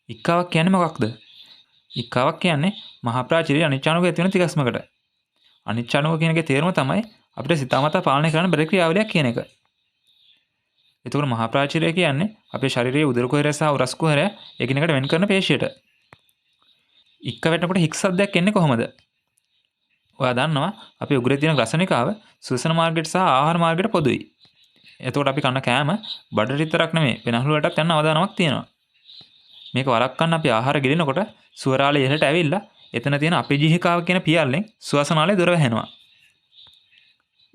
ඉක්කාවක් කියන්නේ මොකක්ද? ඉක්කාවක් කියන්නේ මහා ප්‍රාචීරයේ අනිච්චානුක ඇති වෙන තිගස්මකට. අනිච්චානුක කියන එකේ තේරුම තමයි අපිට සිතාමතා පාලනය කරන්න බැරි ක්‍රියාවලියක් කියන එක. එතකොට මහා ප්‍රාචීරය කියන්නේ අපේ ශරීරයේ උදර කුහරය සහ උරස් කුහරය එකිනෙකට වෙන් කරන පේශියට. ඉක්ක වැටෙනකොට හික් සද්දයක් එන්නේ කොහොමද? ඔයා දන්නවා අපේ උගුරේ තියෙන ග්‍රසනිකාව ශ්වසන මාර්ගයට සහ ආහාර මාර්ගයට පොදුයි. එතකොට අපි කන කෑම බඩට විතරක් නෙමෙයි වෙනහළු වලටත් යන අවදානමක් තියෙනවා. මේක වළක්වන්න අපි ආහාර ගිලිනකොට ස්වරාලය ඉහළට ඇවිල්ලා එතන තියෙන අපේජීහිකාව කියන පියල්ලෙන් ශ්වාසනාලය දොර වැහෙනවා.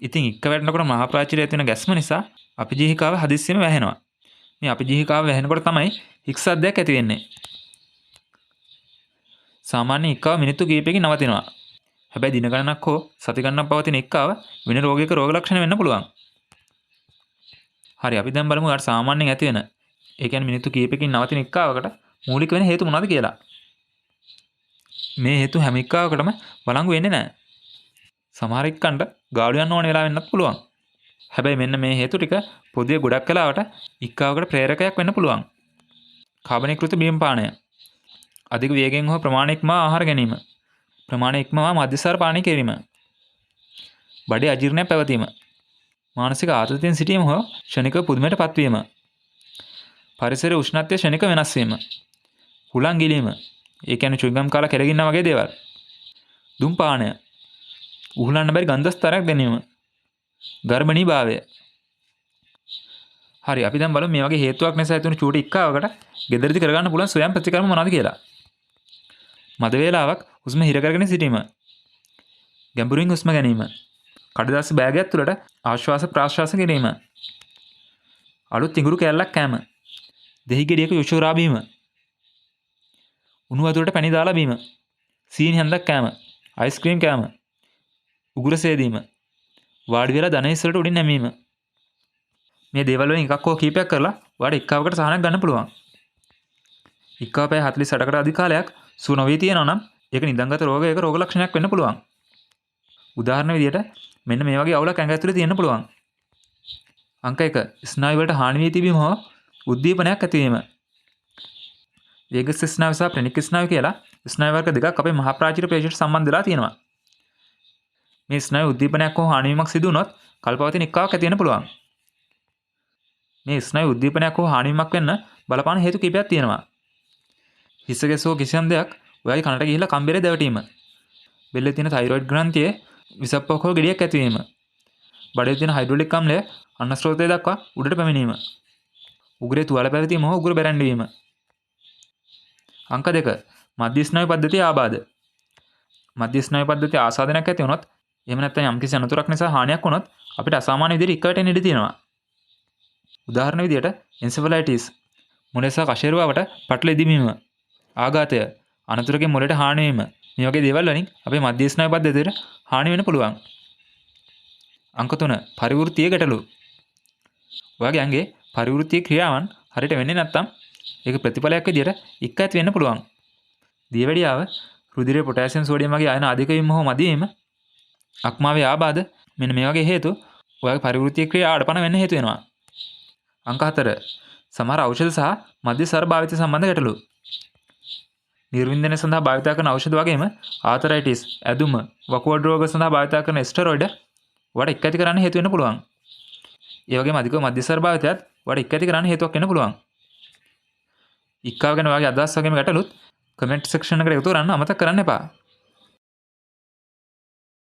ඉතින් ඉක්ක වැටෙනකොට මහා ප්‍රාචීරයේ තියෙන ගැස්ම නිසා අපේජීහිකාව හදිස්සියෙම වැහෙනවා. මේ අපේජීහිකාව වැහෙනකොට තමයි හික් සද්දයක් ඇති වෙන්නේ. සාමාන්‍ය ඉක්කාව මිනිත්තු කිහිපයකින් නවතිනවා. හැබැයි දින ගණනක් හෝ සති ගණනක් පවතින ඉක්කාව වෙන රෝගයක රෝග ලක්ෂණ වෙන්න පුළුවන්. හරි අපි දැන් බලමු යාට සාමාන්‍යයෙන් ඇති වෙන ඒ කියන්නේ මිනිත්තු කිහිපයකින් නවතින ඉක්කාවකට මූලික වෙන හේතු මොනවද කියලා. මේ හේතු හැම ඉක්කාවකටම වළංගු වෙන්නේ නැහැ. සමහර ඉක්කන්ට ගාඩු යන්න ඕන වෙලා වෙන්නත් පුළුවන්. හැබැයි මෙන්න මේ හේතු ටික පොදුවේ ගොඩක් වෙලාවට ඉක්කාවකට ප්‍රේරකයක් වෙන්න පුළුවන්. කාබනීකృత බීම පානය. අධික වේගයෙන් හෝ ප්‍රමාණික ආහාර ගැනීම. ප්‍රමාණික මධ්‍යස්ථාර පානය කිරීම. බඩේ අජීර්ණයක් පැවතීම. මානසික ආතතියෙන් සිටීම හෝ ක්ෂණික පුදුමයට පත්වීම. පරිසරයේ උෂ්ණත්වය ක්ෂණික වෙනස් වීම. හුලං ගිලීම. ඒ කියන්නේ චුයින්ගම් කාලා කෙරගින්න වගේ දේවල්. දුම්පානය. උහුලන්න බැරි ගන්ධස්තරයක් දැනීම. ගර්භණී භාවය. හරි අපි දැන් බලමු මේ වගේ හේතුවක් නිසා ඇතිවන චූටි ඉක්කාවකට ගෙදරදී කරගන්න පුළුවන් ස්වයං ප්‍රතික්‍රම මොනවද කියලා. මද වේලාවක් හුස්ම හිර කරගෙන සිටීම. ගැඹුරින් හුස්ම ගැනීම. කඩදාසි බෑගයක් තුළට ආශ්වාස ප්‍රාශ්වාස කිරීම. අලුත් ඉඟුරු කෑල්ලක් කෑම. දෙහි ගෙඩියක යොෂෝරා බීම. උණු වතුරට පැණි දාලා බීම. සීනි හැන්දක් කෑම. අයිස්ක්‍රීම් කෑම. උගුර සේදීම. වාඩි වෙලා දන ඉස්සරට උඩින් නැමීම. මේ දේවල් වලින් එකක් හෝ කීපයක් කරලා ඔයාලට ඉක්කාවකට සහනයක් ගන්න පුළුවන්. ඉක්කාව පැය 48කට අධික කාලයක් සුව නොවී තියෙනවා නම් ඒක නිදන්ගත රෝගයක රෝග ලක්ෂණයක් වෙන්න පුළුවන්. උදාහරණ විදියට මෙන්න මේ වගේ අවුලක් ඇඟ ඇතුලේ තියෙන්න පුළුවන්. අංක 1 ස්නායු වලට හානි වී තිබීම හෝ උද්දීපනයක් ඇතිවීම. වේගස් ස්නායු සහ ප්‍රණික ස්නායු කියලා ස්නායු වර්ග දෙකක් අපේ මහා ප්‍රාචීර පේශියට සම්බන්ධ වෙලා තියෙනවා. මේ ස්නායු උද්දීපනයක් හෝ හානිවීමක් සිදු වුණොත් කල්පවතින ඉක්කාවක් ඇති වෙන්න පුළුවන්. මේ ස්නායු උද්දීපනයක් හෝ හානිවීමක් වෙන්න බලපාන හේතු කිහිපයක් තියෙනවා. හිස ගැසෝ කිසියම් දෙයක් ඔයාගේ කනට ගිහිල්ලා කම්බරේ දැවටීම. බෙල්ලේ තියෙන තයිරොයිඩ් ග්‍රන්ථියේ විසප්පක් හෝ ගෙඩියක් ඇතිවීම. බඩේ තියෙන හයිඩ්‍රොලික් අම්ලය අන්න ස්රෝතය දක්වා උඩට පැමිණීම. උගුරේ තුවාල පැවතීම හෝ උගුර බැරැන්ඩ වීම. අංක 2 මධ්‍ය ස්නායු පද්ධතිය ආබාධ. මධ්‍ය ස්නායු පද්ධතිය ආසාදනයක් ඇති වුණොත් එහෙම නැත්නම් යම්කිසි අනතුරක් නිසා හානියක් වුණොත් අපිට අසාමාන්‍ය විදිහට ඉක්ක වැටෙන්න ඉඩ තියෙනවා. උදාහරණ විදියට එන්සෙෆලයිටිස් මොළය සහ කශේරුවාවට පටල ඉදීමීම. ආඝාතය අනතුරකින් මොළයට හානි වීම. මේ වගේ දේවල් වලින් අපේ මධ්‍ය ස්නායු පද්ධතියට හානි වෙන්න පුළුවන්. අංක 3 පරිවෘත්තීය ගැටලු. ඔයාගේ ඇඟේ පරිවෘත්තීය ක්‍රියාවන් හරියට වෙන්නේ නැත්නම් ඒක ප්‍රතිඵලයක් විදියට ඉක්ක ඇති වෙන්න පුළුවන්. දියවැඩියාව, රුධිරයේ පොටෑසියම් සෝඩියම් වගේ අයන අධික වීම හෝ මදි වීම, අක්මාවේ ආබාධ මෙන්න මේ වගේ හේතු ඔයාගේ පරිවෘත්තීය ක්‍රියා ආඩපන වෙන්න හේතු වෙනවා. අංක 4 සමහර ඖෂධ සහ මධ්‍යස්ථාර භාවිත සම්බන්ධ ගැටලු. නිර්වින්දනය සඳහා භාවිත කරන ඖෂධ වගේම ආතරයිටිස්, ඇදුම, වකුගඩු රෝග සඳහා භාවිත කරන ස්ටෙරොයිඩ් ඔයාලට ඉක්ක ඇති කරන්න හේතු වෙන්න පුළුවන්. ඒ වගේම අධික මධ්‍යස්ථාර භාවිතයත් ඔයාලට ඉක්ක ඇති කරන්න හේතුවක් වෙන්න පුළුවන්. ඉක්කාව ගැන ඔයාගේ අදහස් වගේම ගැටලුත් කමෙන්ට් සෙක්ෂන් එකට එකතු කරන්න අමතක කරන්න එපා.